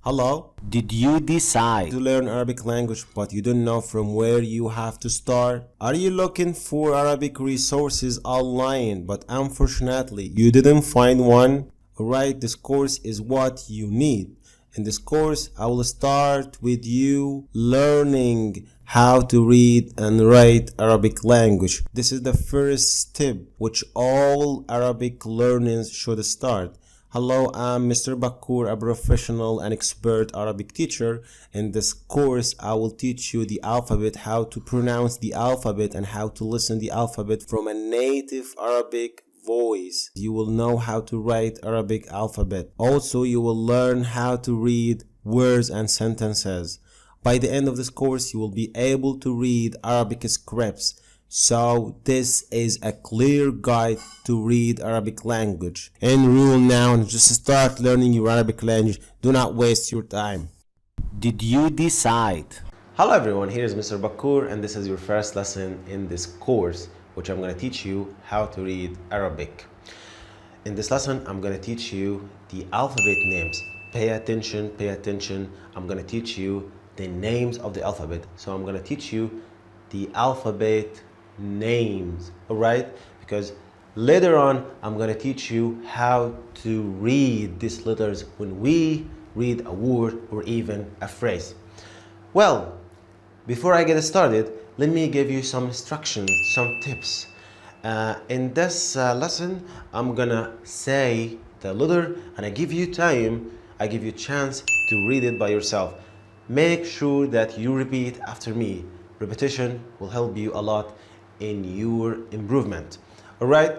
Hello? Did you decide to learn Arabic language but you don't know from where you have to start? Are you looking for Arabic resources online but unfortunately you didn't find one? Alright, this course is what you need. In this course, I will start with you learning how to read and write Arabic language. This is the first step which all Arabic learners should start. Hello, I'm Mr. Bakur, a professional and expert Arabic teacher. In this course, I will teach you the alphabet, how to pronounce the alphabet and how to listen the alphabet from a native Arabic voice. You will know how to write Arabic alphabet. Also, you will learn how to read words and sentences. By the end of this course, you will be able to read Arabic scripts. So this is a clear guide to read Arabic language. In rule now, just start learning your Arabic language. Do not waste your time. Did you decide? Hello everyone, here is Mr. Bakur and this is your first lesson in this course, which I'm going to teach you how to read Arabic. In this lesson, I'm going to teach you the alphabet names. Pay attention, pay attention. I'm going to teach you the names of the alphabet. So I'm going to teach you the alphabet names, all right? Because later on, I'm going to teach you how to read these letters when we read a word or even a phrase. Well, before I get started, let me give you some instructions, some tips. In this lesson, I'm gonna say the letter and I give you time, I give you a chance to read it by yourself. Make sure that you repeat after me. Repetition will help you a lot in your improvement. All right?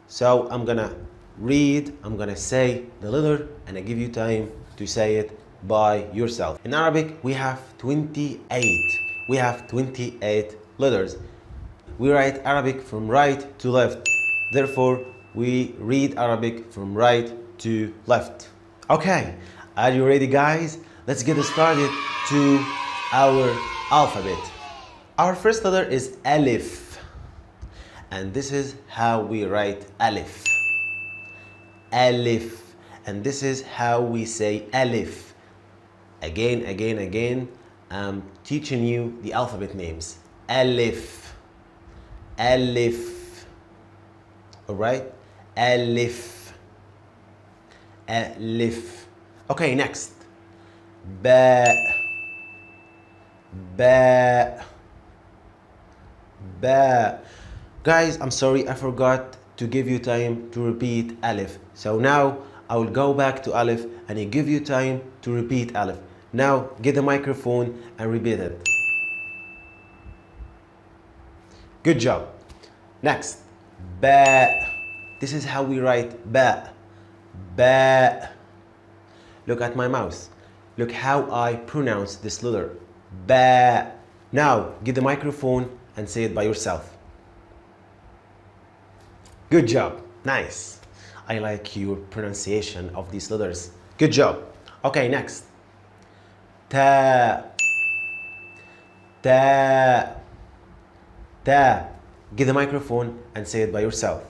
So I'm gonna read, I'm gonna say the letter and I give you time to say it by yourself. In Arabic, we have 28. We have 28 letters. We write Arabic from right to left. Therefore, we read Arabic from right to left. Okay, are you ready, guys? Let's get started to our alphabet. Our first letter is Alif. And this is how we write Alif. Alif. And this is how we say Alif. Again, I'm teaching you the alphabet names. Alif. Alif. Alright? Alif. Alif. Okay, next. Ba. Ba. Ba. Guys, I'm sorry, I forgot to give you time to repeat Alif. So now I will go back to Alif and I give you time to repeat Alif. Now get the microphone and repeat it. Good job. Next, Ba. This is how we write Ba. Ba. Look at my mouth. Look how I pronounce this letter. Ba. Now get the microphone and say it by yourself. Good job. Nice. I like your pronunciation of these letters. Good job. Okay, next. Ta. Ta. Ta. Get the microphone and say it by yourself.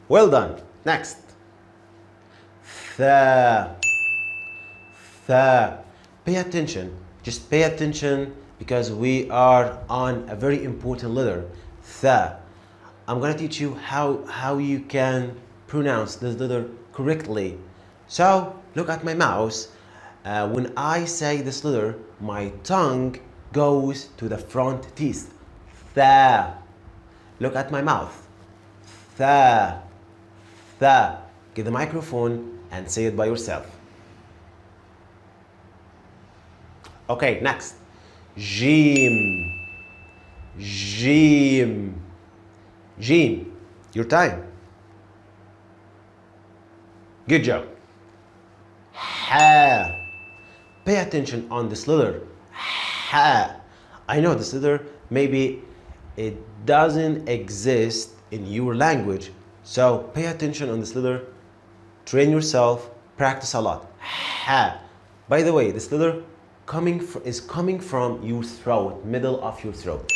Well done. Next. Tha. Tha. Pay attention. Just pay attention because we are on a very important letter. Tha. I'm gonna teach you how you can pronounce this letter correctly. So look at my mouse. When I say this letter, my tongue goes to the front teeth. Tha. Look at my mouth. Tha. Tha. Get the microphone and say it by yourself. Okay, next. Jim. Jim. Jim. Your time. Good job. Ha. Pay attention on this letter. Ha. I know this letter, maybe it doesn't exist in your language. So pay attention on this letter. Train yourself. Practice a lot. Ha. By the way, this letter is coming from your throat, middle of your throat.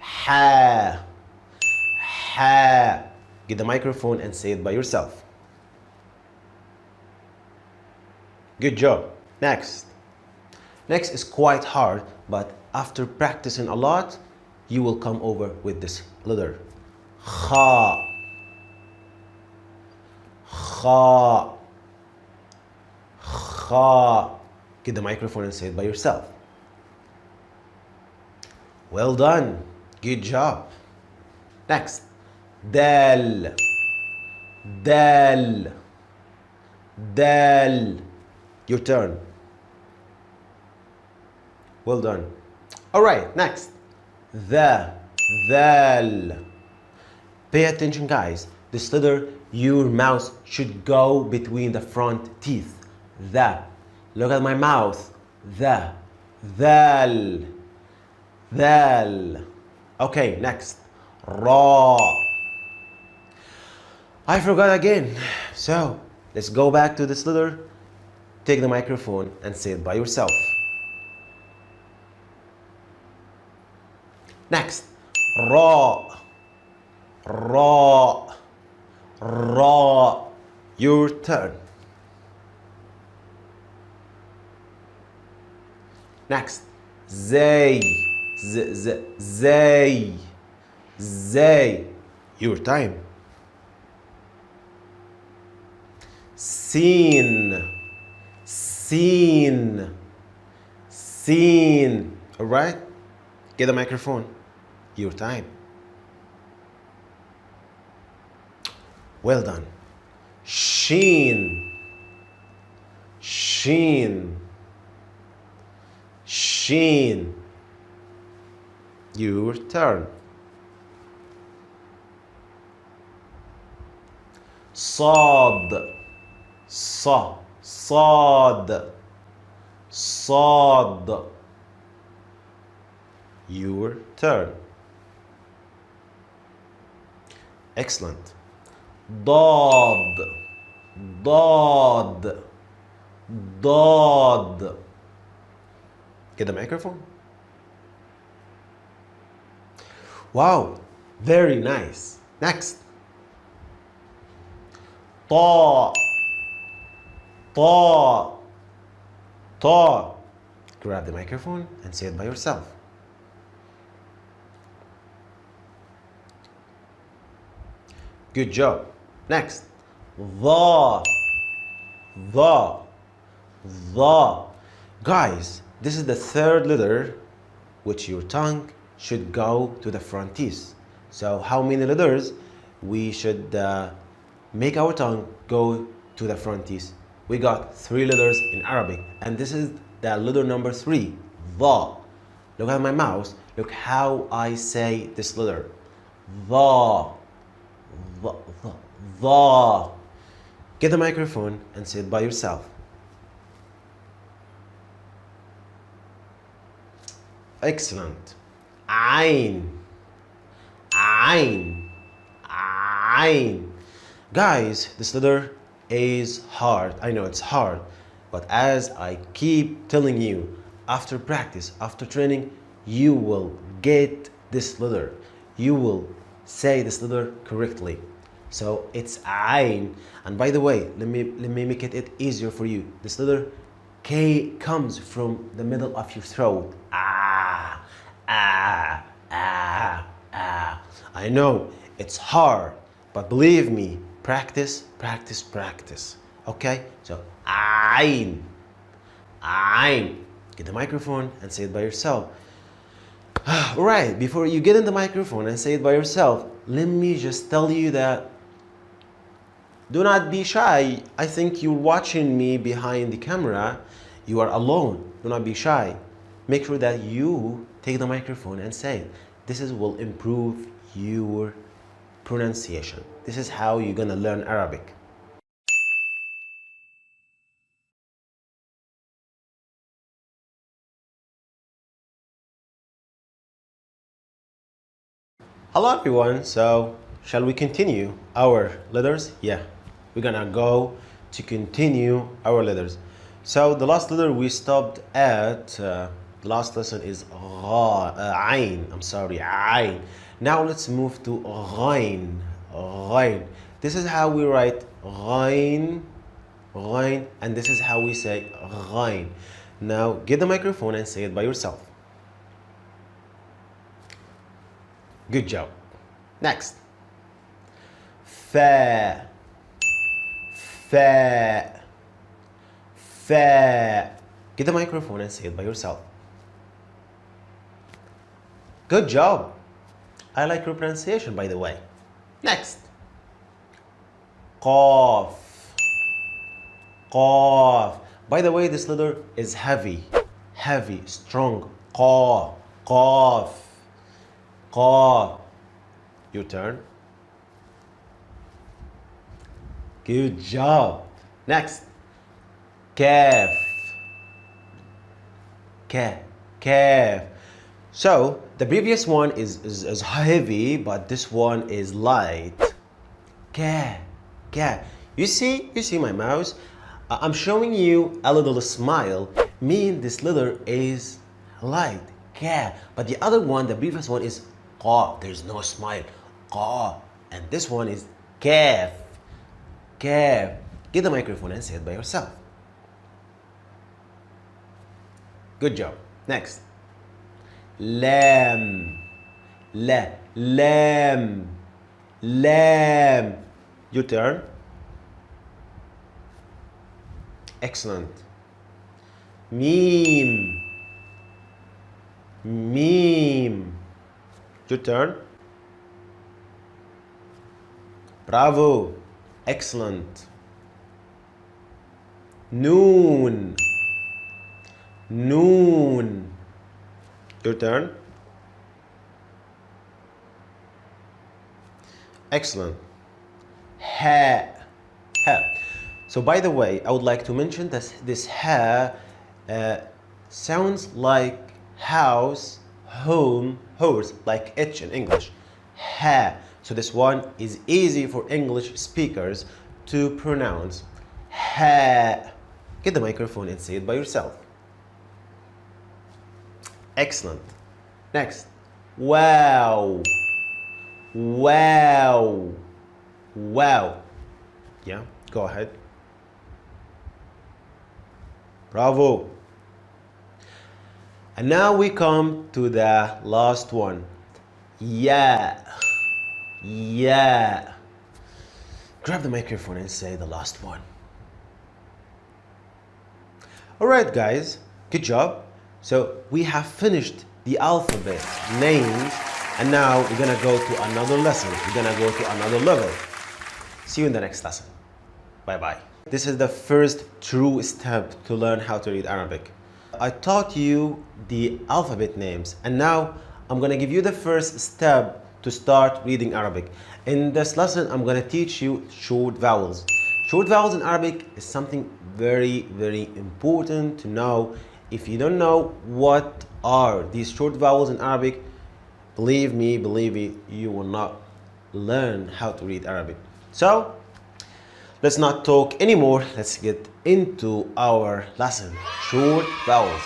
Ha. Ha. Get the microphone and say it by yourself. Good job. Next. Next is quite hard, but after practicing a lot, you will come over with this letter. Kha. Kha. Kha. Get the microphone and say it by yourself. Well done. Good job. Next. Dal. Dal. Dal. Your turn. Well done. All right, next. The. Thal. Pay attention, guys. This letter, your mouth should go between the front teeth. The. Look at my mouth. The. Thal. Thal. Okay, next. Ra. I forgot again. So, let's go back to this letter. Take the microphone and say it by yourself. Next. Ra. Ra. Ra. Your turn. Next. Zay. Zay. Zay. Your time. Seen. Seen. Seen. All right? Get the microphone. Your time. Well done. Sheen. Sheen. Sheen. Your turn. Sad. Sa. Sad. Sad. Your turn. Excellent. Dad. Dad. Dad. Get the microphone. Wow, very nice. Next. Ta. Ta. Ta. Grab the microphone and say it by yourself. Good job. Next. The. The. The. Guys, this is the third letter which your tongue should go to the front teeth. So how many letters we should make our tongue go to the front teeth? We got 3 letters in Arabic, and this is the letter number 3, the. Look at my mouth. Look how I say this letter. The. The. The. The. Get the microphone and say it by yourself. Excellent. Ain. Ain. Ain. Guys, this letter is hard. I know it's hard, but as I keep telling you, after practice, after training, you will get this letter. You will say this letter correctly. So it's Ain. And by the way, let me make it easier for you. This letter K comes from the middle of your throat. Ah, ah, ah, ah. I know it's hard, but believe me, practice, practice, practice. Okay? So Ain. Ain. Get the microphone and say it by yourself. Alright, before you get in the microphone and say it by yourself, let me just tell you that do not be shy. I think you're watching me behind the camera. You are alone. Do not be shy. Make sure that you take the microphone and say it. This will improve your pronunciation. This is how you're gonna learn Arabic. Hello everyone. So shall we continue our letters? Yeah, we're gonna go to continue our letters. So the last letter we stopped at, the last lesson is Ain. I'm sorry, Ain. Now let's move to Ghain. Ghain. This is how we write Ghain, غين, and this is how we say غين. Now get the microphone and say it by yourself. Good job. Next. فاء فاء فاء. Get the microphone and say it by yourself. Good job. I like your pronunciation, by the way. Next. قاف قاف. By the way, this letter is heavy, strong. قاف قاف قاف. Your turn. Good job. Next. كاف كاف. So the previous one is heavy, but this one is light. Ka. You see my mouse? I'm showing you a little smile. Mean this letter is light. Ka. But the other one, the previous one is qa. There's no smile. Qa. And this one is kaf. Kaf. Get the microphone and say it by yourself. Good job. Next. Lam. Lam. Your turn. Excellent. Mim. Your turn. Bravo. Excellent. Noon. Your turn. Excellent. Ha. So by the way, I would like to mention that this ha sounds like house, home, horse, like H in English. Ha. So this one is easy for English speakers to pronounce. Ha. Get the microphone and say it by yourself. Excellent. Next. Wow. Yeah, go ahead. Bravo. And now we come to the last one. Yeah. Grab the microphone and say the last one. Alright guys, good job. So we have finished the alphabet names, and now we're gonna go to another lesson. We're gonna go to another level. See you in the next lesson. Bye bye. This is the first true step to learn how to read Arabic. I taught you the alphabet names, and now I'm gonna give you the first step to start reading Arabic. In this lesson, I'm gonna teach you short vowels. Short vowels in Arabic is something very, very important to know. If you don't know what are these short vowels in Arabic, believe me, you will not learn how to read Arabic. So, let's not talk anymore. Let's get into our lesson, short vowels.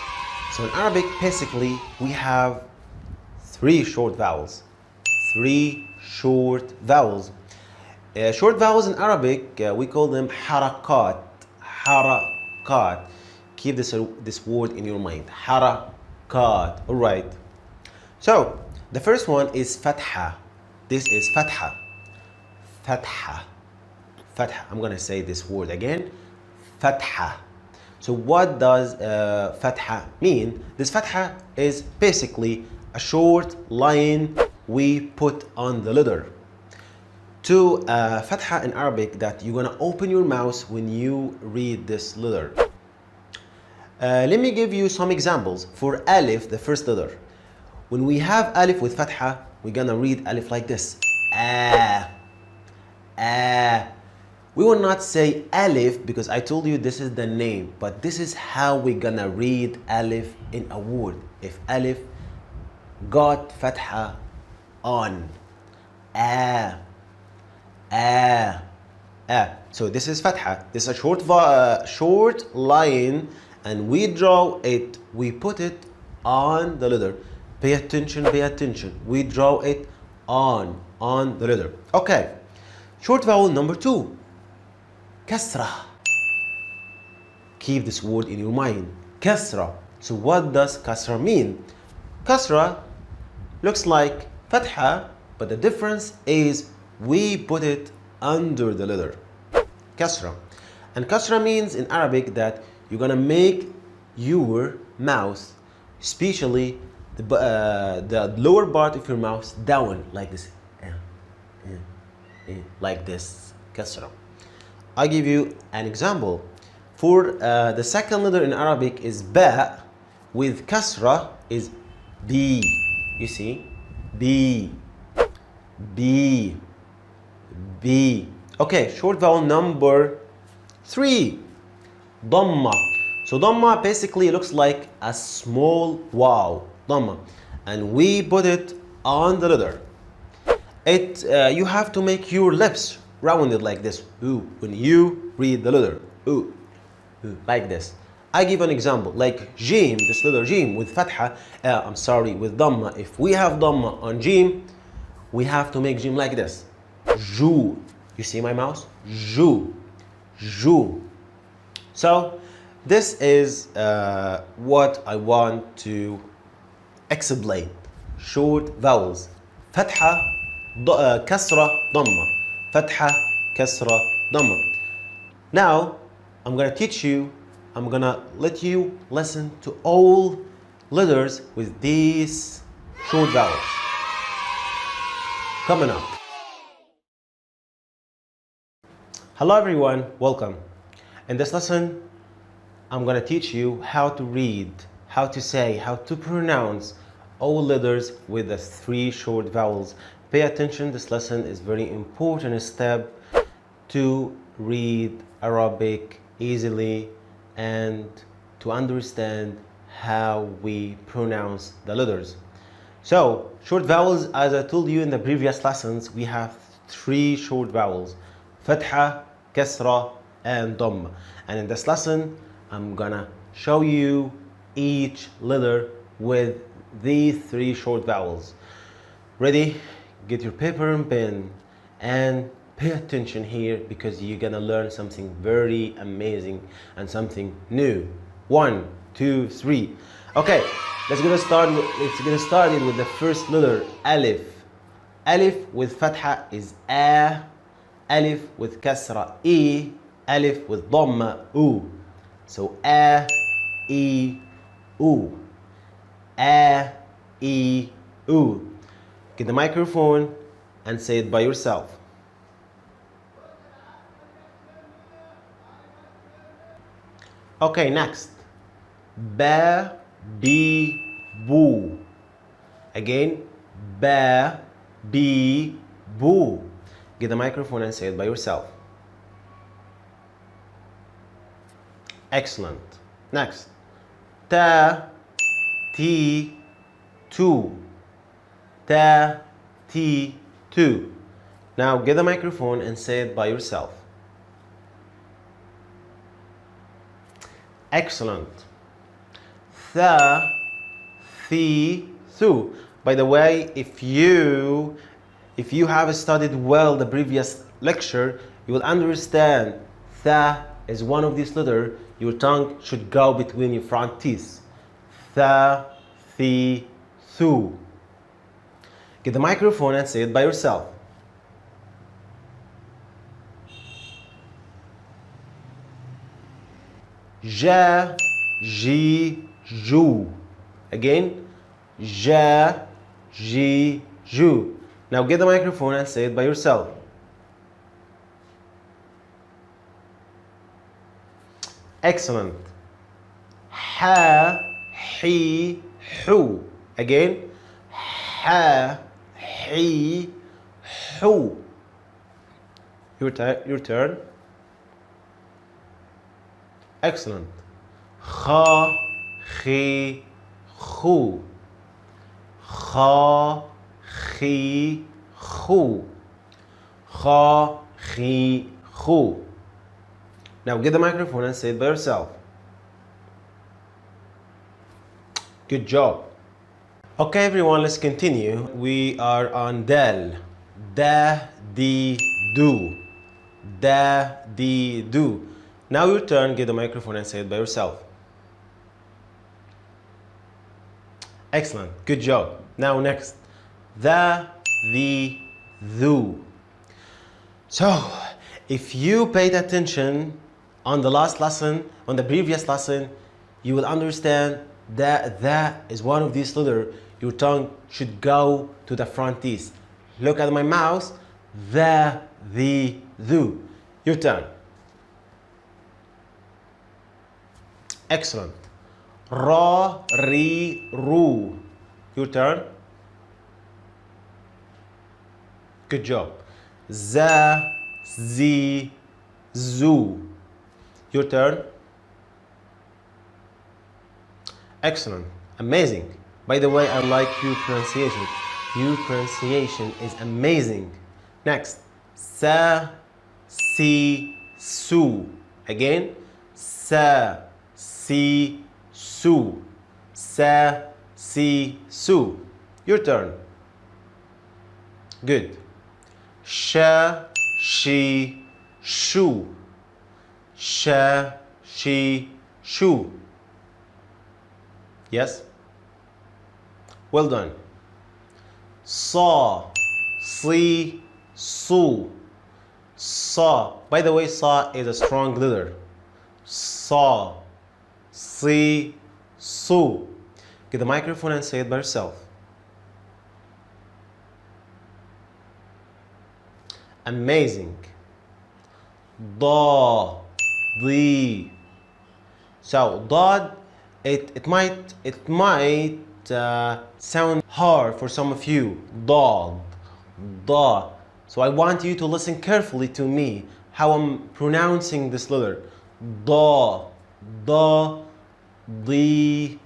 So in Arabic, basically, we have three short vowels. Short vowels in Arabic, we call them harakat. Keep this word in your mind. Harakat. All right. So the first one is fatha. This is fatha. I'm gonna say this word again. Fatha. So what does fatha mean? This fatha is basically a short line we put on the letter. To fatha in Arabic, that you're gonna open your mouth when you read this letter. Let me give you some examples. For alif, the first letter, when we have alif with fatha, we're gonna read alif like this. We will not say alif because I told you this is the name, but this is how we're gonna read alif in a word. If alif got fatha on. So this is fatha. This is a short line, and we draw it, we put it on the letter. Pay attention. We draw it on the letter. Okay. Short vowel number 2. Kasra. keep this word in your mind. Kasra. So what does kasra mean? Kasra looks like fatha, but the difference is we put it under the letter. Kasra. And kasra means in Arabic that you're gonna make your mouth, especially the lower part of your mouth, down like this. Like this. Kasra. I give you an example. For the second letter in Arabic is ba, with kasra is b. You see? B. B. B. Okay, short vowel number 3. Dhamma. So dhamma basically looks like a small wow. Dhamma. And we put it on the letter. You have to make your lips rounded like this. Ooh, when you read the letter. Ooh. Ooh, like this. I give an example, like jim, this letter jim with fatha, with dhamma. If we have dhamma on jim, we have to make jim like this. Ju. You see my mouse? Ju. Ju. So this is what I want to explain. Short vowels. Fatha, kasra, dhamma. Fatha, kasra, dhamma. Now, I'm gonna teach you, I'm gonna let you listen to all letters with these short vowels. Coming up. Hello everyone, welcome. In this lesson, I'm gonna teach you how to read, how to say, how to pronounce all letters with the 3 short vowels. Pay attention, this lesson is very important step to read Arabic easily and to understand how we pronounce the letters. So, short vowels, as I told you in the previous lessons, we have 3 short vowels: fatha, kasra, and dhamma. And in this lesson, I'm gonna show you each letter with these 3 short vowels. Ready? Get your paper and pen and pay attention here, because you're gonna learn something very amazing and something new. 1, 2, 3. Okay, let's get started with the first letter, alif. Alif with fatha is a, alif with kasra e, alif with dhamma u. So a, e, u. A, e, u. Get the microphone and say it by yourself. Okay, next. Ba, bi, bu. Again, ba, bi, bu. Get the microphone and say it by yourself. Excellent. Next. Ta, ti, tu. Ta, ti, tu. Now get the microphone and say it by yourself. Excellent. Tha, thi, thu. By the way, if you have studied well the previous lecture, you will understand tha is one of these letters. Your tongue should go between your front teeth. Tha, thi, thu. Get the microphone and say it by yourself. Ja, ji, ju. Again, ja, ji, ju. Now get the microphone and say it by yourself. Excellent. Ha, hi, hu. Again, ha, hi, hu. Your turn. Excellent. Kha, khi, khu. Kha, khi, khu. Kha, khi, khu. Now get the microphone and say it by yourself. Good job. Okay everyone, let's continue. We are on dal. Da, di, do. Da, di, do. Now your turn, get the microphone and say it by yourself. Excellent, good job. Now next, the, thu. So, if you paid attention on the last lesson, on the previous lesson, you will understand that that is one of these letters. Your tongue should go to the front teeth. Look at my mouth, the, thu. Your turn. Excellent. Ra, ri, ru. Your turn. Good job. Za, zi, zu. Your turn. Excellent. Amazing. By the way, I like your pronunciation. Your pronunciation is amazing. Next. Sa, si, su. Again. Sa, si, su. Sa, si, su. Your turn. Good. Sha, shi, shu. Sha, shi, shu. Yes? Well done. Sa, si, su. Sa. By the way, sa is a strong letter. Sa, si, su. Get the microphone and say it by yourself. Amazing. Da, di. So dad, it might sound hard for some of you. Dog, da. So I want you to listen carefully to me how I'm pronouncing this letter. Da, da, di,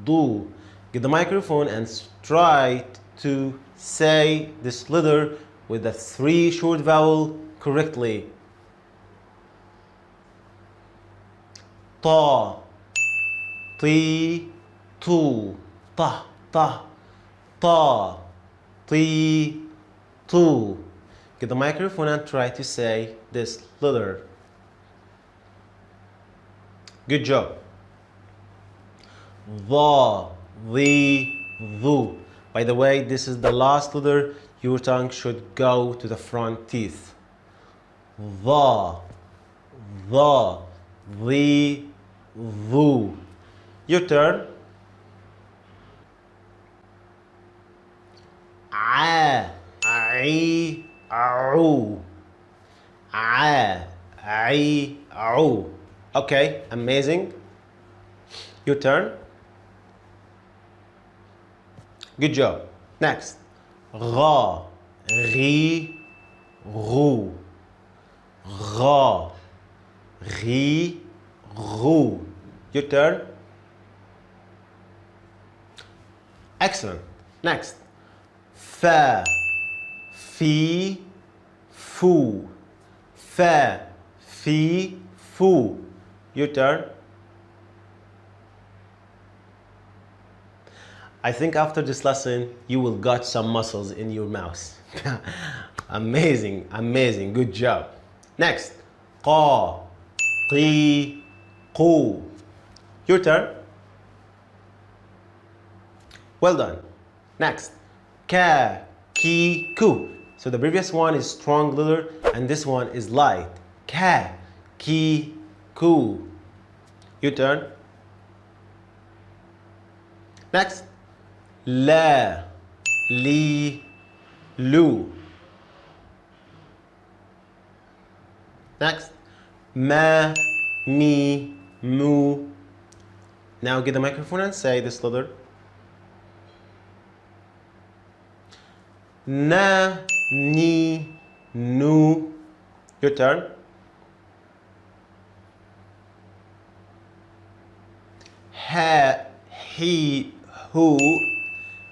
do. Get the microphone and try to say this letter with the 3 short vowel correctly. Ta, ti, tu, ta, ta, ta, ti, tu. Get the microphone and try to say this letter. Good job. The, thu. By the way, this is the last letter. Your tongue should go to the front teeth. The, thu. Your turn. A, I, au. A, I, au. Okay, amazing. Your turn. Good job. Next. Ra, ri, ru. Ra, ri, ru. Your turn. Excellent. Next. Fa, fi, fu. Fa, fi, fu. Your turn. I think after this lesson, you will got some muscles in your mouth. Amazing, amazing, good job. Next, qa, qi, qu. Your turn. Well done. Next, ka, ki, ku. So the previous one is strong letter and this one is light. Ka, ki, ku. Your turn. Next, la, li, lu. Next, ma, mi, mu. Now get the microphone and say this letter. Na, ni, nu. Your turn. Ha, he, who.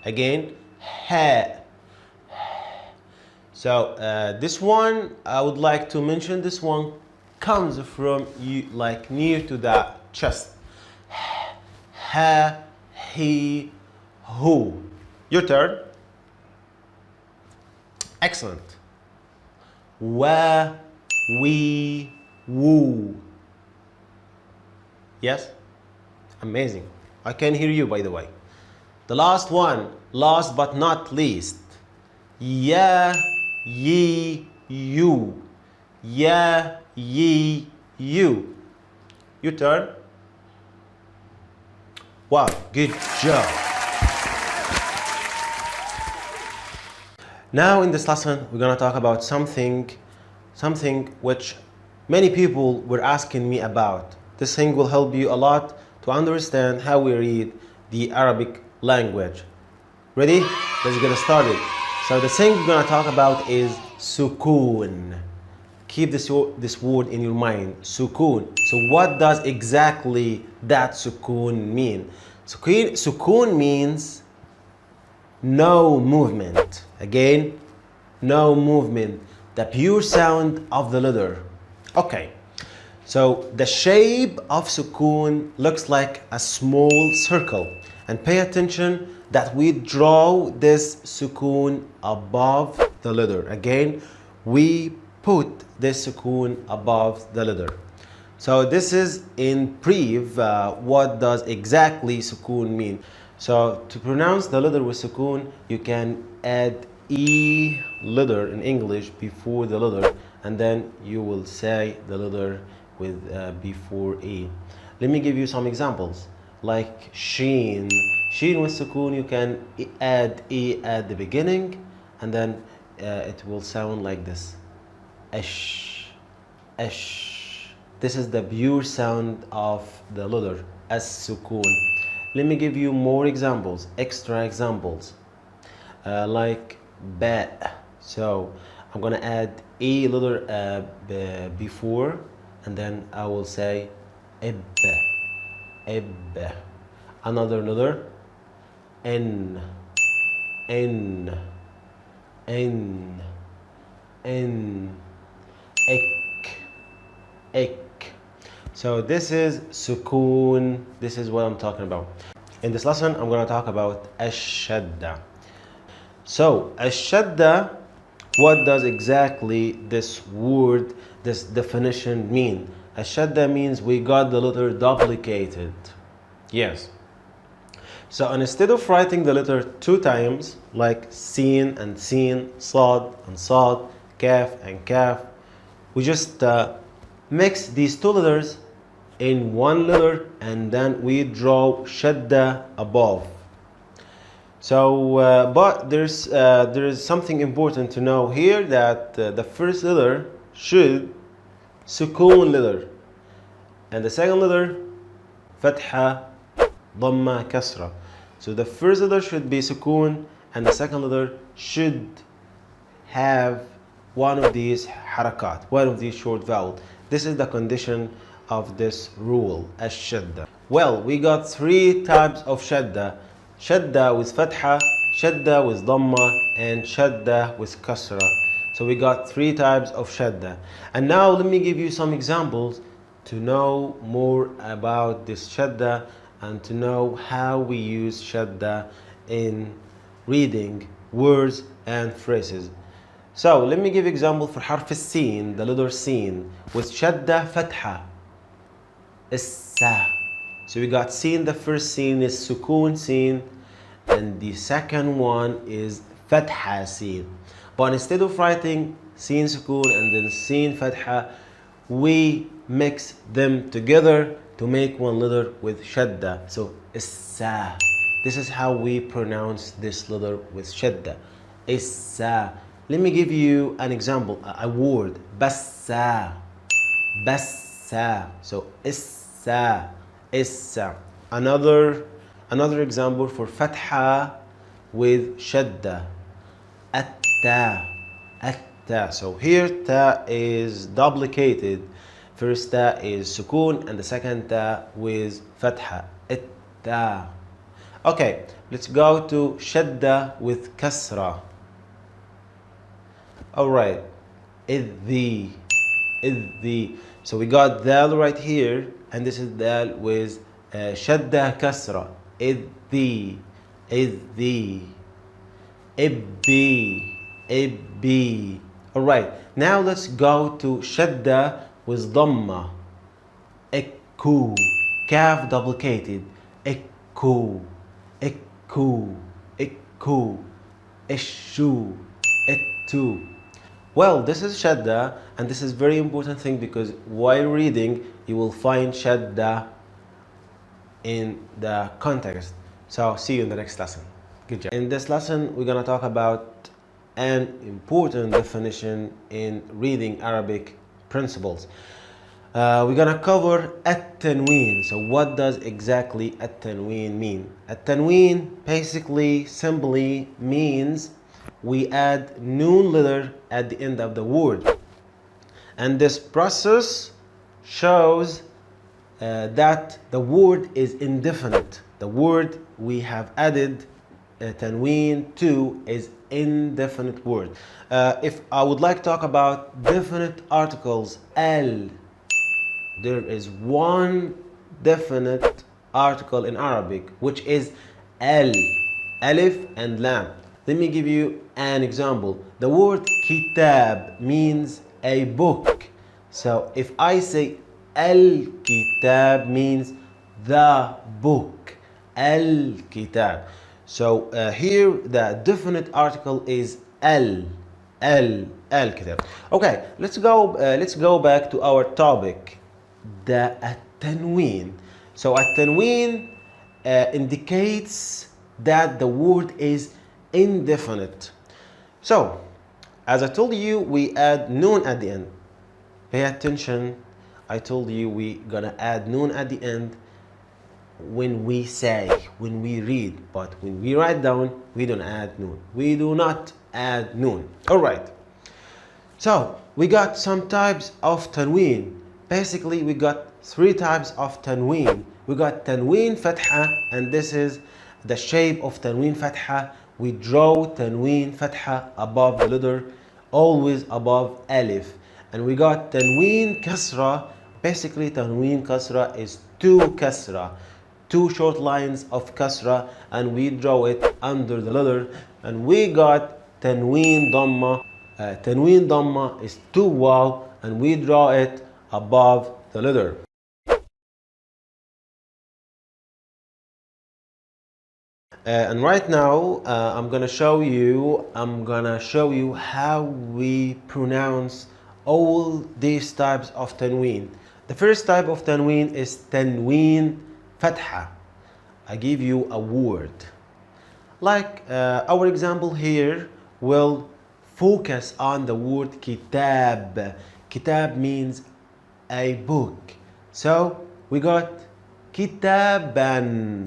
Again, ha. So this one, I would like to mention this one comes from you, like near to the chest. Ha, he, who. Your turn. Excellent. Wa, we, woo. Yes? Amazing. I can hear you, by the way. The last one, last but not least. Ya, ye, you. Ya, ye, you. Your turn. Wow, good job. Now in this lesson, we're gonna talk about something which many people were asking me about. This thing will help you a lot to understand how we read the Arabic language. Ready? Let's get started. So the thing we're gonna talk about is sukoon. Keep this word in your mind, sukoon. So what does exactly that sukoon mean? Sukoon means no movement. Again, no movement. The pure sound of the letter. Okay, so the shape of sukoon looks like a small circle. And pay attention that we draw this sukoon above the letter. Again, we put this sukoon above the letter. So this is in brief what does exactly sukoon mean. So to pronounce the letter with sukoon, you can add E letter in English before the letter, and then you will say the letter with before E. Let me give you some examples. Like sheen. Sheen with sukoon, you can add E at the beginning, and then it will sound like this. Ash. Ash. This is the pure sound of the letter as sukoon. Let me give you more examples, extra examples. Like ba. So I'm gonna add E letter before, and then I will say ib. Ib. Another letter, N. N. N. N. Ik. Ik. So this is sukoon. This is what I'm talking about. In this lesson, I'm going to talk about ash-shadda. So ash-shadda, what does exactly this word, this definition mean? Ash-shadda means we got the letter duplicated. Yes. So instead of writing the letter 2 times, like sin and sin, sad and sad, kaf and kaf, we just mix these 2 letters in 1 letter, and then we draw shadda above. So, but there is something important to know here, that the first letter should sukoon letter, and the second letter fatha, dhamma, kasra. So the first letter should be sukoon, and the second letter should have one of these harakat, one of these short vowels. This is the condition of this rule, ash-shadda. Well, we got 3 types of shadda. Shadda with fatha, shadda with dhamma, and shadda with kasra. So we got 3 types of shadda. And now let me give you some examples to know more about this shadda and to know how we use shadda in reading words and phrases. So let me give example for harf al-sin, the letter sin, with shadda fatha. Issa. So we got sin, the first sin is sukoon sin, and the second one is fatha sin. But instead of writing sin sukoon and then sin fatha, we mix them together to make one letter with shadda. So issa. This is how we pronounce this letter with shadda. Issa. Let me give you an example, a word. Bassa. Bassa. So issa. Issa. Another example for fatha with shadda. Atta. Atta. So here ta is duplicated. First ta is sukoon and the second ta with fatha. Itta. Okay, let's go to shadda with kasra. Alright. Idhi. Idhi. So we got dal right here, and this is dal with shadda kasra. Idhi. Idhi. Ibbi. Ibbi. Alright, now let's go to shadda with dhamma. Ikku. Kaf duplicated. Ikku, ikku, ikku, ishu, ittu. Well, this is shadda, and this is very important thing because while reading you will find shadda in the context. So see you in the next lesson. Good job. In this lesson we're gonna talk about an important definition in reading Arabic principles. We're gonna cover at-tanween. So what does exactly at-tanween mean? At-tanween basically simply means we add noon letter at the end of the word, and this process shows that the word is indefinite. The word we have added tanween to is indefinite word. If I would like to talk about definite articles, al, there is one definite article in Arabic which is al, alif and lam. Let me give you an example. The word kitab means a book. So if I say al-kitab means the book. Al-kitab. So here the definite article is al-kitab. Okay, let's go back to our topic, the at-tanween. So at-tanween indicates that the word is indefinite. So as I told you, we add noon at the end. Pay attention. I told you we gonna add noon at the end when we say, when we read, but when we write down, we don't add noon. We do not add noon. All right. So we got some types of tanween. Basically, we got three types of tanween. We got tanween fatha, and this is the shape of tanween fatha. We draw tanween fatha above the letter, always above alif. And we got tanween kasra. Basically, tanween kasra is two kasra, two short lines of kasra, and we draw it under the letter. And we got tanween dhamma. Tanween dhamma is two waw, and we draw it above the letter. And right now I'm gonna show you how we pronounce all these types of tanween. The first type of tanween is tanween fatha. I give you a word. Like our example here will focus on the word kitab. Kitab means a book. So we got kitaban,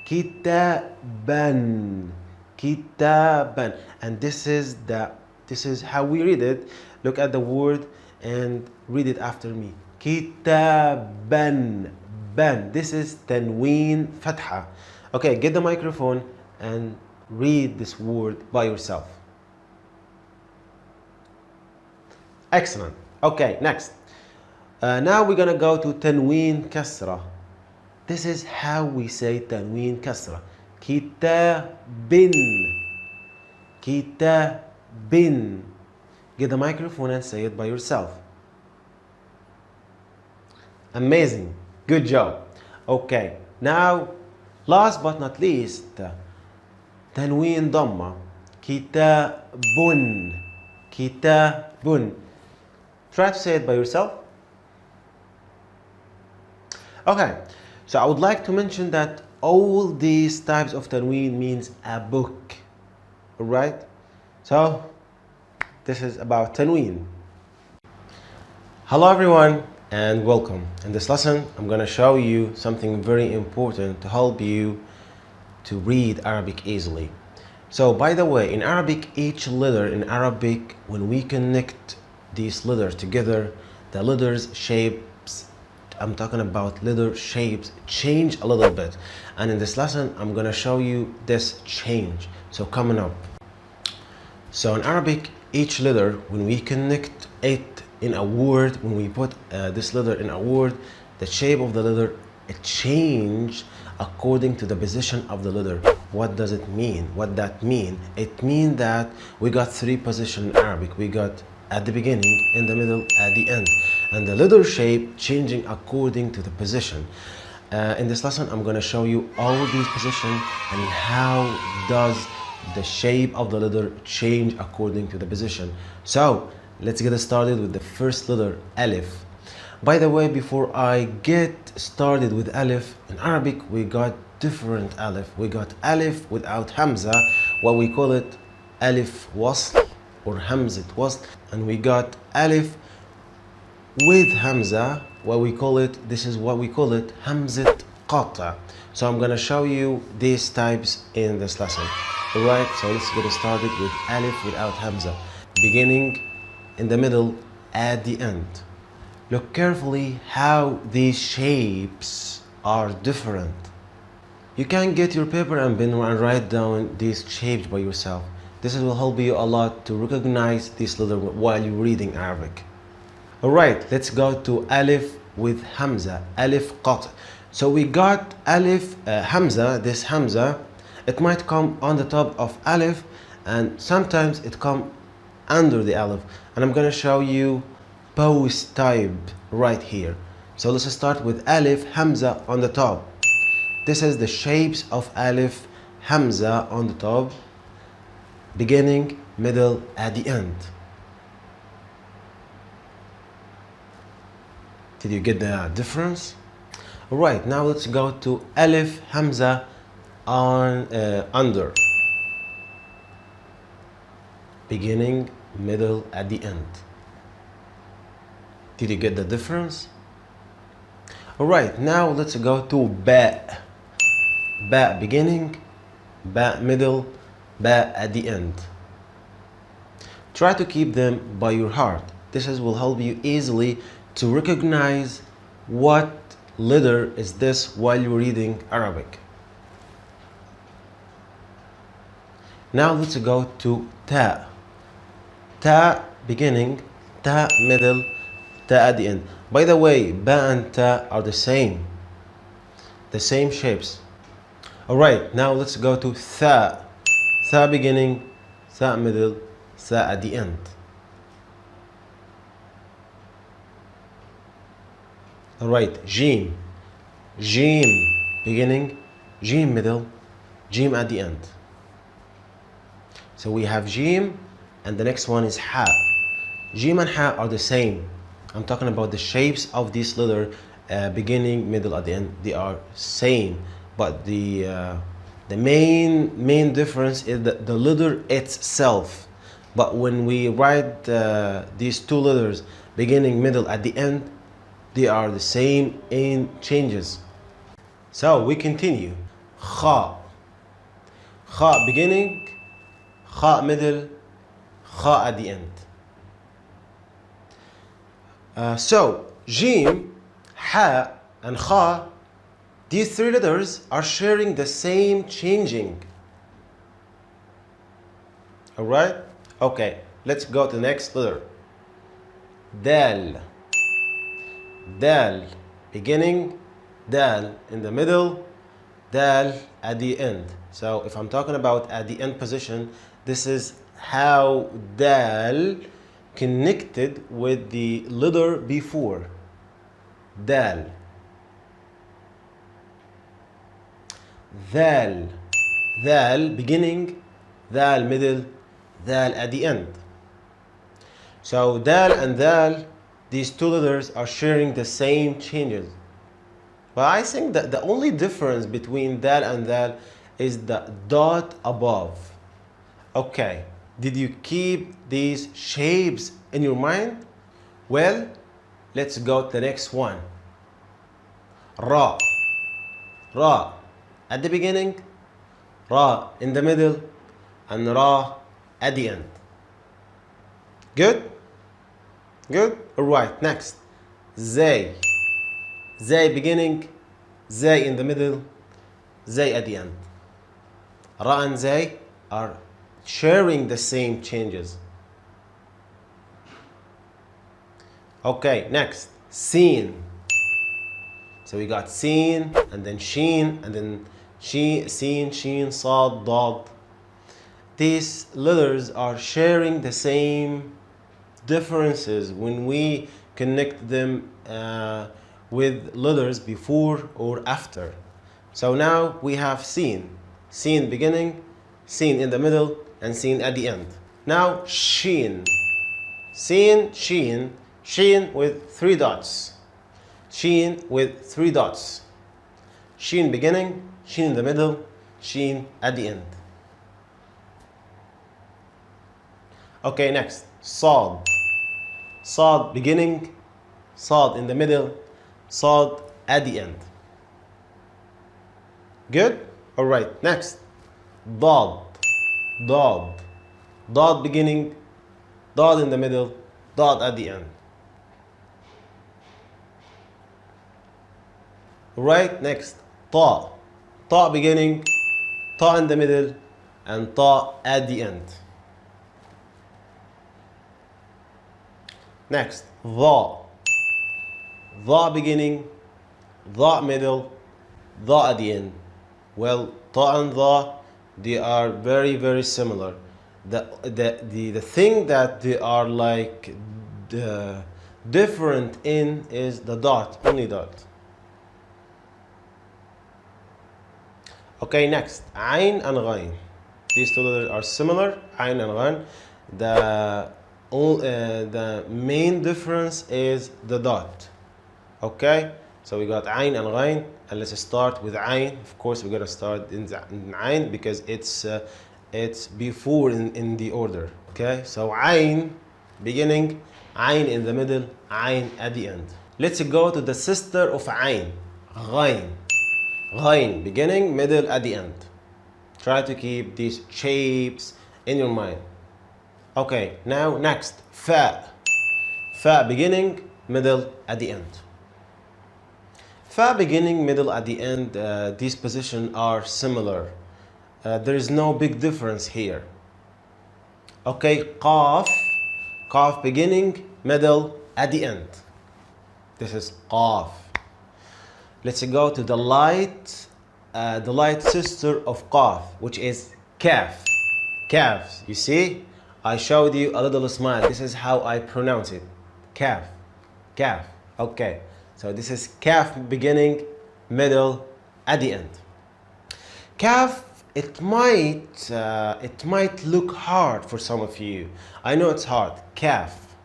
kitaban, kitaban, and this is how we read it. Look at the word and read it after me. Kitaban, ban. This is tanween fatha. Okay, get the microphone and read this word by yourself. Excellent. Okay, next. Now we're gonna go to tanween kasra. This is how we say tanween kasra. Kitabin, kitabin. Get the microphone and say it by yourself. Amazing. Good job. Okay, now last but not least, tanween dhamma. Kitabun, kitabun. Try to say it by yourself. Okay, so I would like to mention that all these types of tanween means a book. Alright? So this is about tanween. Hello everyone and welcome. In this lesson I'm going to show you something very important to help you to read Arabic easily. So by the way, in Arabic, each letter in Arabic, when we connect these letters together, the letters shapes, I'm talking about letter shapes, change a little bit. And in this lesson I'm going to show you this change. So coming up. So in Arabic, each letter, when we connect it in a word, when we put this letter in a word, the shape of the letter, it change according to the position of the letter. What does it mean? What that mean? It means that we got three positions in Arabic. We got at the beginning, in the middle, at the end, and the letter shape changing according to the position. In this lesson, I'm going to show you all these positions and how does the shape of the letter change according to the position. So let's get started with the first letter, Alif. By the way, before I get started with Alif, in Arabic we got different Alif. We got Alif without Hamza, what we call it Alif Wasl or Hamzat Wasl, and we got Alif with Hamza, what we call it, this is what we call it Hamzat Qata. So I'm gonna show you these types in this lesson. Alright, so let's get started with Alif without Hamza. Beginning, in the middle, at the end. Look carefully how these shapes are different. You can get your paper and pen and write down these shapes by yourself. This will help you a lot to recognize this letter while you're reading Arabic. Alright, let's go to Alif with Hamza, Alif Qat. So we got Alif, Hamza, this Hamza, it might come on the top of Alif and sometimes it come under the Alif. And I'm gonna show you both type right here. So let's start with Alif, Hamza on the top. This is the shapes of Alif, Hamza on the top, beginning, middle, at the end. Did you get the difference? Alright, now let's go to Alif, Hamza on under. Beginning, middle, at the end. Did you get the difference? Alright, now let's go to Ba. Ba beginning, Ba middle, Ba at the end. Try to keep them by your heart. This will help you easily to recognize what letter is this while you're reading Arabic. Now let's go to Ta. Ta beginning, Ta middle, Ta at the end. By the way, Ba and Ta are the same shapes. Alright, now let's go to Tha. Tha beginning, Tha middle, Tha at the end. Alright, Jim. Jim beginning, Jim middle, Jim at the end. So we have Jim and the next one is Ha. Jim and Ha are the same. I'm talking about the shapes of this letter, beginning, middle, at the end. They are same, but the main difference is the letter itself. But when we write these two letters, beginning, middle, at the end, they are the same in changes. So we continue. Kha. Kha beginning, Kha middle, Kha at the end. So Jim, Ha and Kha, these three letters are sharing the same changing. Alright? Okay, let's go to the next letter. Dal. Dal beginning, Dal in the middle, Dal at the end. So if I'm talking about at the end position, this is how Dal connected with the letter before. Dal. Dal. Dal beginning, Dal middle, Dal at the end. So Dal and Dal, these two letters are sharing the same changes. But I think that the only difference between Dal and Dal is the dot above. Okay, did you keep these shapes in your mind? Well, let's go to the next one. Ra. Ra at the beginning, Ra in the middle, and Ra at the end. Good? Good? Alright, next. Zay. Zay beginning, Zay in the middle, Zay at the end. Ra and Zay are sharing the same changes. Okay, next. Sin. So we got Sin, and then Sheen, and then Sin, Sheen, Sad, Dad. These letters are sharing the same differences when we connect them with letters before or after. So now we have seen. Seen beginning, seen in the middle, and seen at the end. Now sheen. Seen, sheen, sheen with 3 dots. Sheen with 3 dots. Sheen beginning, sheen in the middle, sheen at the end. Okay, next. Sad. Sad beginning, sad in the middle, sad at the end. Good? Alright, next. Dad. Dad. Dad beginning, dad in the middle, dad at the end. Right, next. Ta. Ta beginning, ta in the middle, and ta at the end. Next. Dha. Dha beginning, dha middle, dha at the end. Well, ta and dha, they are very, very similar. The thing that they are like different in is the dot, only dot. Okay, next. Ain and Ghain. These two letters are similar, Ain and Ghain. The main difference is the dot. Okay, so we got Ain and Ghain, and let's start with Ain. Of course, we're gonna start in Ain because it's before in the order. Okay, so Ain beginning, Ain in the middle, Ain at the end. Let's go to the sister of Ain, Ghain. Ghain beginning, middle, at the end. Try to keep these shapes in your mind. Okay, now next, Fa. Fa beginning, middle, at the end. Fa beginning, middle, at the end, these positions are similar. There is no big difference here. Okay, Qaf. Qaf beginning, middle, at the end. This is Qaf. Let's go to the light sister of Qaf, which is Kaf. Kaf, you see? I showed you a little smile. This is how I pronounce it. Kaf. Kaf. Okay. So this is Kaf beginning, middle, at the end. Kaf, it might look hard for some of you. I know it's hard. Kaf.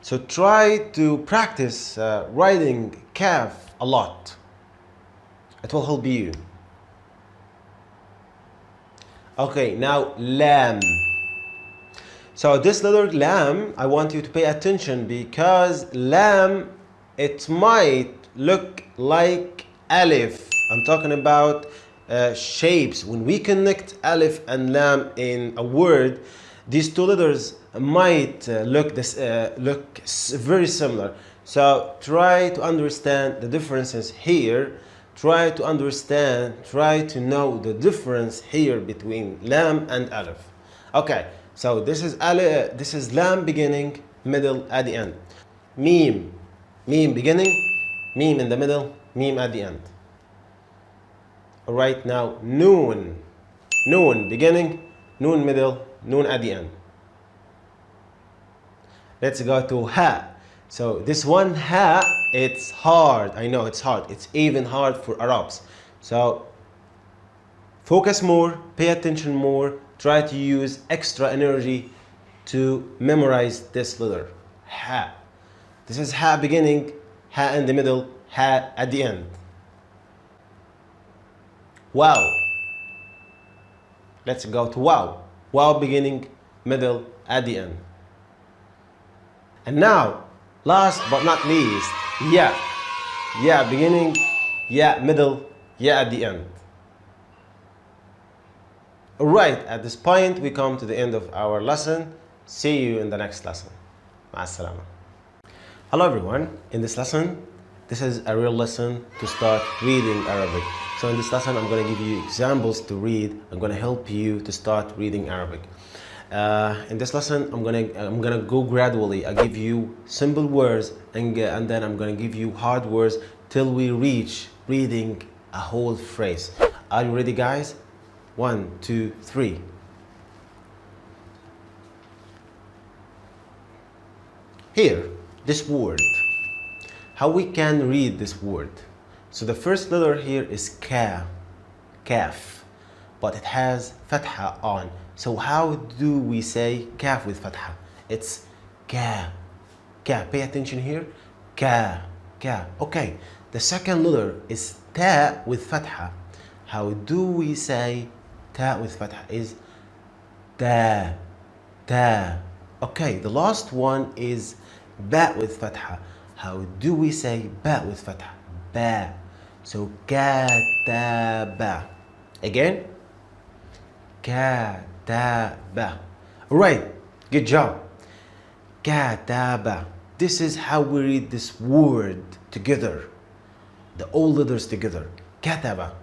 So try to practice writing Kaf a lot. It will help you. Okay, now Lam. So this letter Lam, I want you to pay attention because Lam, it might look like Alif. I'm talking about shapes. When we connect Alif and Lam in a word, these two letters might look very similar. So try to understand the differences here. Try to know the difference here between Lam and Alif. Okay, so this is Lam beginning, middle, at the end. Mim. Mim beginning, Mim in the middle, Mim at the end. Alright, now Noon. Noon beginning, Noon middle, Noon at the end. Let's go to Ha. So this one Ha, it's hard. I know it's hard. It's even hard for Arabs. So focus more, pay attention more, try to use extra energy to memorize this letter. Ha. This is Ha beginning, Ha in the middle, Ha at the end. Wow. Let's go to Wow. Wow beginning, middle, at the end. And now, last but not least, Ya. Ya beginning, Ya middle, Ya at the end. Alright, at this point we come to the end of our lesson. See you in the next lesson. Ma'as-salama. Hello everyone. In this lesson, this is a real lesson to start reading Arabic. So in this lesson, I'm going to give you examples to read. I'm going to help you to start reading Arabic. In this lesson, I'm gonna go gradually. I give you simple words and then I'm gonna give you hard words till we reach reading a whole phrase. Are you ready, guys? 1, 2, 3. Here, this word. how we can read this word. So the first letter here is ka, kaf, but it has fatha on. So how do we say kaf with fatha? It's ka, ka. Pay attention here. Ka, ka. Okay. The second letter is ta with fatha. How do we say ta with fatha? Is ta, ta. Okay. The last one is ba with fatha. How do we say ba with fatha? Ba. So kataba. Again. Kataba. Right. Good job. Kataba. This is how we read this word together. The all letters together. Kataba.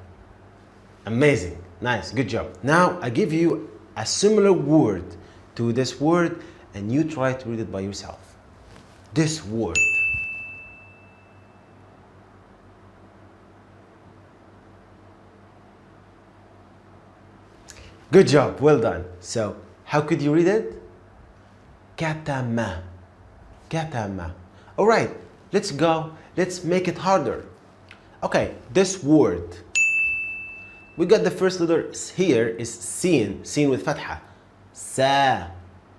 Amazing. Nice. Good job. Now I give you a similar word to this word and you try to read it by yourself. This word. Good job. Well done. So how could you read it? Katama. Katama. All right. Let's go. Let's make it harder. Okay. This word. We got the first letter here is sin. Sin with fatha. Sa.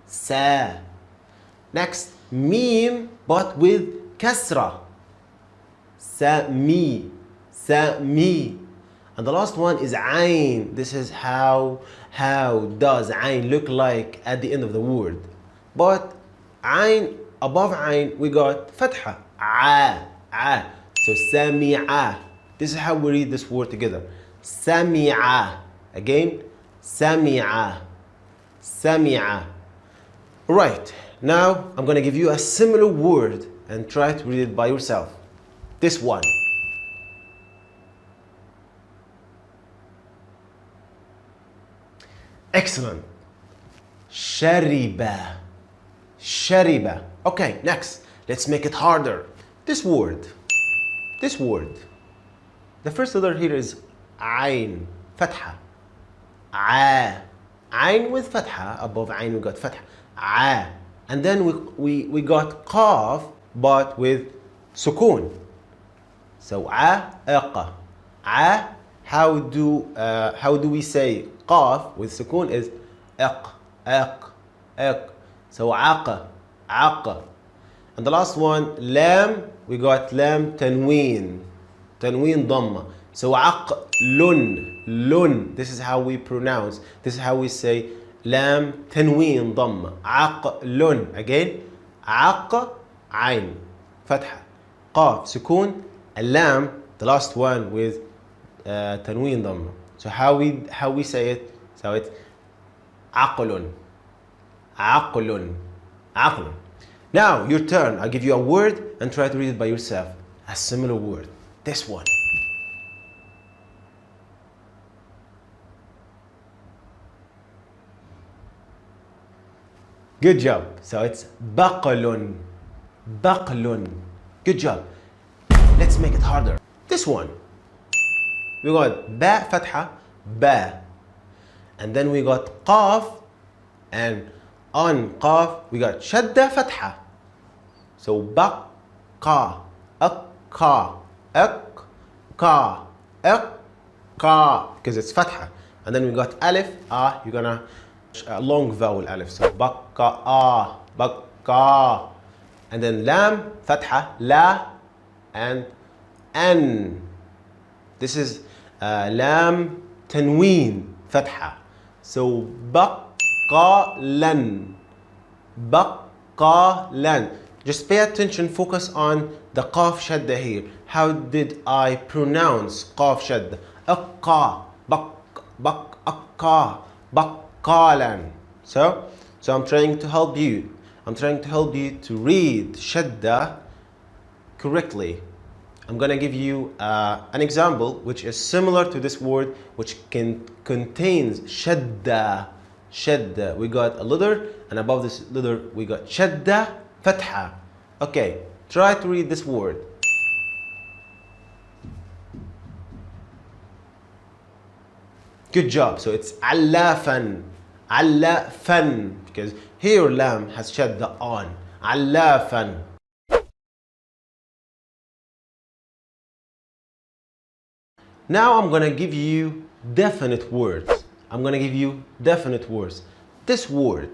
Sa. Next, mim, but with kasra. Sami. Sami. And the last one is ayn. This is how does ayn look like at the end of the word. But ayn, above ayn, we got fatha. A. So sami'a. This is how we read this word together. Sami'a. Again, sami'a. Sami'a. Right. Now, I'm going to give you a similar word and try to read it by yourself. This one. Excellent. Shariba. Shariba. Okay, next. Let's make it harder. This word. This word. The first letter here is ayn. Fatha. A. Ayn with fatha. Above ayn we got fatha. A. And then we got qaf, but with sukun. So aqa. A. How do we say qaf with sukun is iq. So aqa. And the last one, lam, we got lam tanween. Tanween dhamma. So aqlun. This is how we pronounce. This is how we say lam tanween dhamma. Aqlun. Again, aq, ayn, fatha. Qaf, sukun, lam, the last one with tanween dhamma. So how we say it? So it's aqlun. Aqlun. Aqlun. Now, your turn. I'll give you a word and try to read it by yourself. A similar word. This one. Good job. So it's baqlun. Baqlun. Good job. Let's make it harder. This one. We got ba fatha, ba. And then we got qaf, and on qaf we got shadda fatha. So baqa, akka, akka, akka, because it's fatha. And then we got alif, you're gonna a long vowel alif. So baqa, baqa. And then lam, fatha, la, and an. This is lam tanween, fatha. So baqalan. Baqalan. Just pay attention, focus on the qaf shadda here. How did I pronounce qaf shadda? Aqqa, akka, baqalan. So I'm trying to help you. I'm trying to help you to read shadda correctly. I'm gonna give you an example which is similar to this word, which contains shadda. Shadda. We got a letter, and above this letter we got shadda, fatha. Okay, try to read this word. Good job. So it's allafan. Allafan. Because here lam has shadda on. Allafan. Now I'm gonna give you definite words. I'm gonna give you definite words. This word.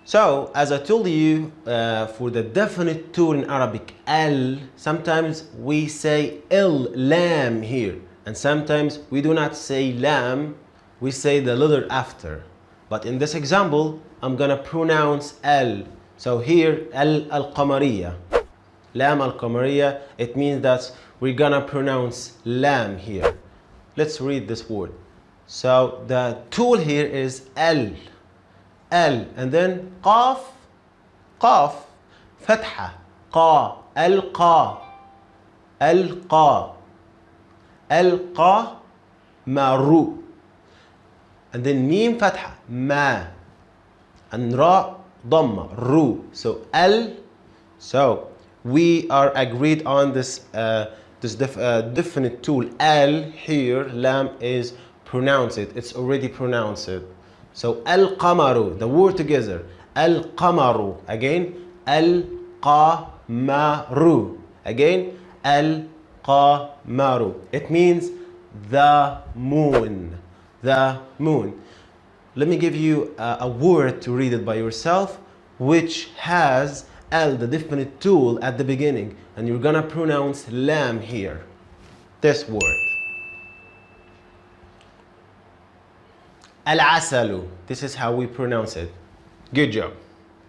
So, as I told you, for the definite tool in Arabic, al, sometimes we say il, lam here. And sometimes we do not say lam, we say the letter after. But in this example, I'm gonna pronounce al. So here, al-Qamariya. Lam al-Qamariya, it means that we're gonna pronounce lam here. Let's read this word. So the tool here is al. Al, and then qaf, qaf, fatha, qa, alqa, alqa, alqa, maru, and then mim fatha, ma, and ra dhamma, ru. So al. So we are agreed on this definite tool al here. Lam is pronounced. It's already pronounced. So al-qamaru, the word together. Al-qamaru. Again, al-qamaru. Again, al-qamaru. It means the moon. The moon. Let me give you a word to read it by yourself, which has al, the definite tool, at the beginning. And you're gonna pronounce lam here. This word. Al-asalu. This is how we pronounce it. Good job.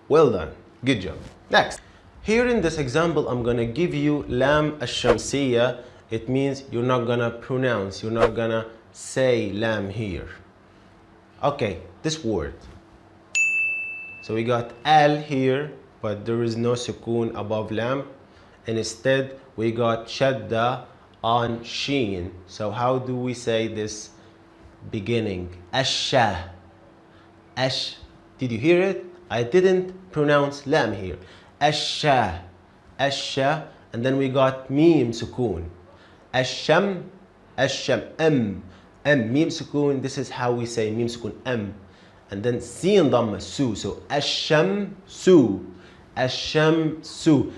Well done. Good job. Next. Here in this example, I'm gonna give you lam ash-shamsiyya. It means you're not gonna pronounce, you're not gonna say lam here. Okay, this word. So we got al here, but there is no sukoon above lam. And instead, we got shadda on sheen. So how do we say this beginning? Asha. Ash. Did you hear it? I didn't pronounce lam here. Asha. Asha. And then we got mim sukoon. Asham. Asham. Mim sukoon. This is how we say mim sukoon. And then sin dhamma, su. So asham su. Asham su.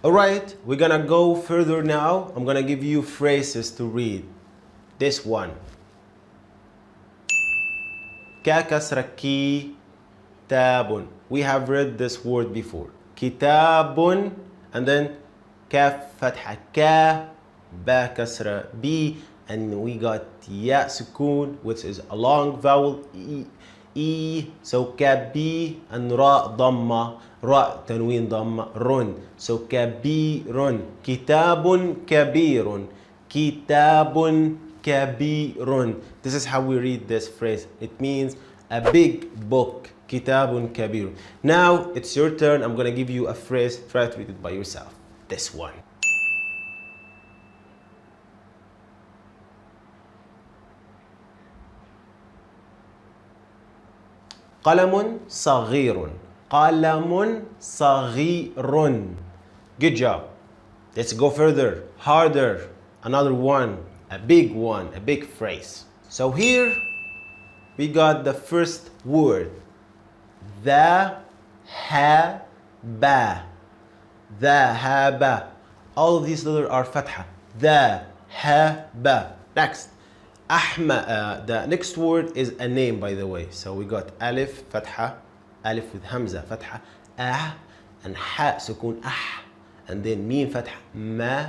Alright, we're gonna go further now. I'm gonna give you phrases to read. This one. Ka kasra kitabun. We have read this word before. Kitabun, and then kaf fatha ka, ba kasra bi, and we got ya sukoon, which is a long vowel, e. So kabi, and ra dhamma, ra tanween dhamma, run. So kabirun, kitabun kabirun, kitabun kabirun. This is how we read this phrase. It means a big book. Kitabun kabirun. Now it's your turn. I'm gonna give you a phrase. Try to read it by yourself. This one. قلم صغير. قلم صغير. Good job. Let's go further, harder. Another one, a big phrase. So here we got the first word. ذهب. ذهب. All of these letters are fatha. ذهب. Next. The next word is a name, by the way. So we got alif, fatha, alif with hamza, fatha, and ha, sukun, and then mim, fatha, ma,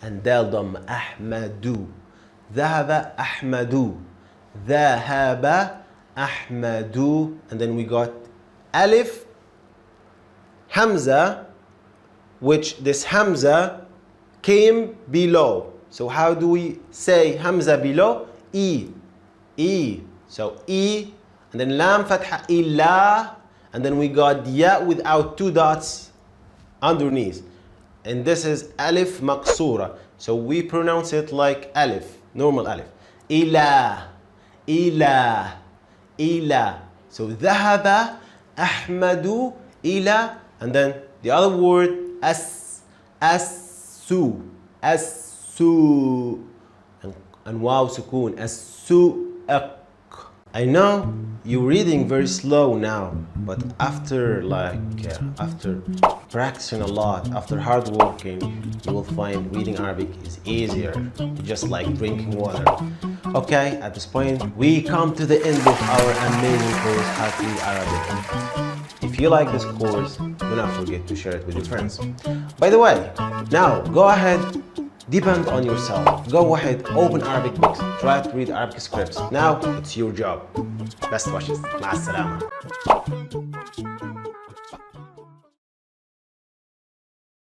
and dal, dhamma, ahmadu. ذهب أحمد. ذهب أحمد. And then we got alif, hamza, which this hamza came below. So how do we say hamza below? E. So E, and then lam fatha, illa, and then we got ya without two dots underneath. And this is alif maqsura. So we pronounce it like alif, normal alif. Ila. So dhahaba ahmadu ila, and then the other word as-su. And waw sukoon, as-su'aq. I know you're reading very slow now, but after practicing a lot, after hard working, you will find reading Arabic is easier, just like drinking water. Okay, at this point, we come to the end of our amazing course, How to Read Arabic. If you like this course, do not forget to share it with your friends. By the way, now go ahead, depend on yourself. Go ahead, open Arabic books, try to read Arabic scripts. Now it's your job. Best wishes. مع السلامة.